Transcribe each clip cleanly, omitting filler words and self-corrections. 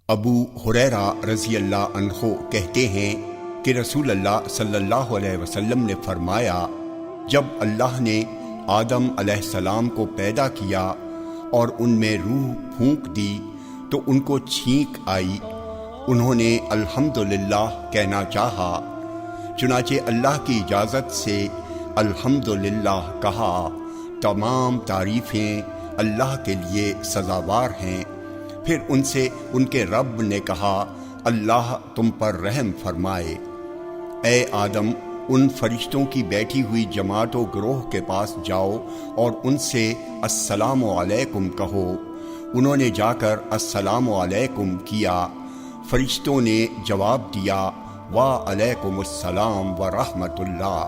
ابو ہریرہ رضی اللہ عنہ کہتے ہیں کہ رسول اللہ صلی اللہ علیہ وسلم نے فرمایا، جب اللہ نے آدم علیہ السلام کو پیدا کیا اور ان میں روح پھونک دی تو ان کو چھینک آئی۔ انہوں نے الحمدللہ کہنا چاہا، چنانچہ اللہ کی اجازت سے الحمدللہ کہا۔ تمام تعریفیں اللہ کے لیے سزاوار ہیں۔ پھر ان سے ان کے رب نے کہا، اللہ تم پر رحم فرمائے۔ اے آدم، ان فرشتوں کی بیٹھی ہوئی جماعت و گروہ کے پاس جاؤ اور ان سے السلام علیکم کہو۔ انہوں نے جا کر السلام علیکم کیا۔ فرشتوں نے جواب دیا، وعلیکم السلام ورحمۃ اللہ۔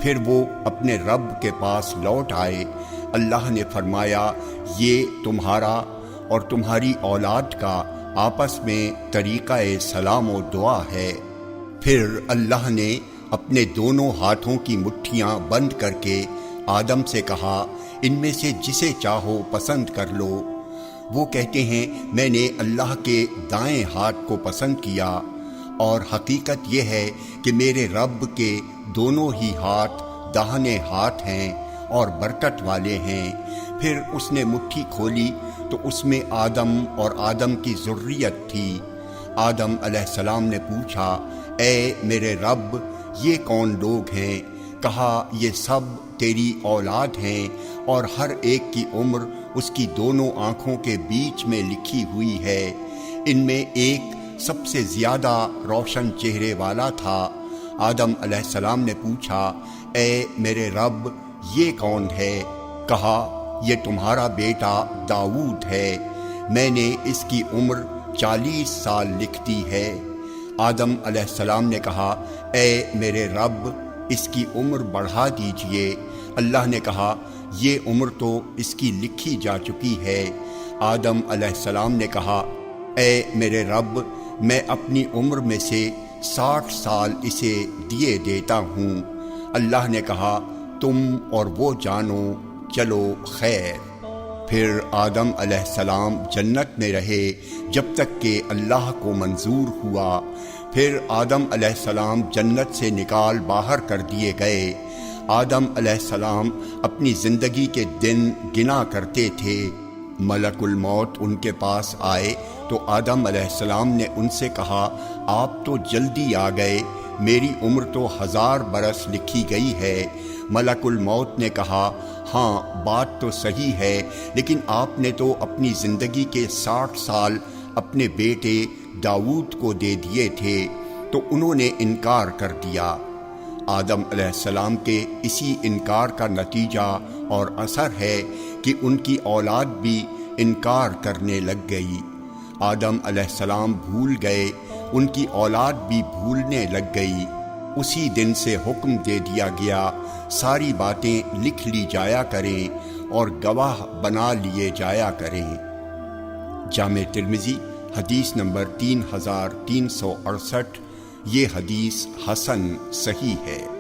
پھر وہ اپنے رب کے پاس لوٹ آئے۔ اللہ نے فرمایا، یہ تمہارا اور تمہاری اولاد کا آپس میں طریقہ سلام و دعا ہے۔ پھر اللہ نے اپنے دونوں ہاتھوں کی مٹھیاں بند کر کے آدم سے کہا، ان میں سے جسے چاہو پسند کر لو۔ وہ کہتے ہیں، میں نے اللہ کے دائیں ہاتھ کو پسند کیا، اور حقیقت یہ ہے کہ میرے رب کے دونوں ہی ہاتھ داہنے ہاتھ ہیں اور برکت والے ہیں۔ پھر اس نے مٹھی کھولی تو اس میں آدم اور آدم کی ذریت تھی۔ آدم علیہ السلام نے پوچھا، اے میرے رب، یہ کون لوگ ہیں؟ کہا، یہ سب تیری اولاد ہیں، اور ہر ایک کی عمر اس کی دونوں آنکھوں کے بیچ میں لکھی ہوئی ہے۔ ان میں ایک سب سے زیادہ روشن چہرے والا تھا۔ آدم علیہ السلام نے پوچھا، اے میرے رب، یہ کون ہے؟ کہا، یہ تمہارا بیٹا داؤد ہے، میں نے اس کی عمر 40 سال لکھ دی ہے۔ آدم علیہ السلام نے کہا، اے میرے رب، اس کی عمر بڑھا دیجئے۔ اللہ نے کہا، یہ عمر تو اس کی لکھی جا چکی ہے۔ آدم علیہ السلام نے کہا، اے میرے رب، میں اپنی عمر میں سے 60 سال اسے دیے دیتا ہوں۔ اللہ نے کہا، تم اور وہ جانو، چلو خیر۔ پھر آدم علیہ السلام جنت میں رہے جب تک کہ اللہ کو منظور ہوا۔ پھر آدم علیہ السلام جنت سے نکال باہر کر دیے گئے۔ آدم علیہ السلام اپنی زندگی کے دن گنا کرتے تھے۔ ملک الموت ان کے پاس آئے تو آدم علیہ السلام نے ان سے کہا، آپ تو جلدی آ گئے، میری عمر تو 1000 برس لکھی گئی ہے۔ ملک الموت نے کہا، ہاں بات تو صحیح ہے، لیکن آپ نے تو اپنی زندگی کے 60 سال اپنے بیٹے داؤد کو دے دیے تھے، تو انہوں نے انکار کر دیا۔ آدم علیہ السلام کے اسی انکار کا نتیجہ اور اثر ہے کہ ان کی اولاد بھی انکار کرنے لگ گئی۔ آدم علیہ السلام بھول گئے، ان کی اولاد بھی بھولنے لگ گئی۔ اسی دن سے حکم دے دیا گیا، ساری باتیں لکھ لی جایا کریں اور گواہ بنا لیے جایا کریں۔ جامع ترمذی حدیث نمبر 3368۔ یہ حدیث حسن صحیح ہے۔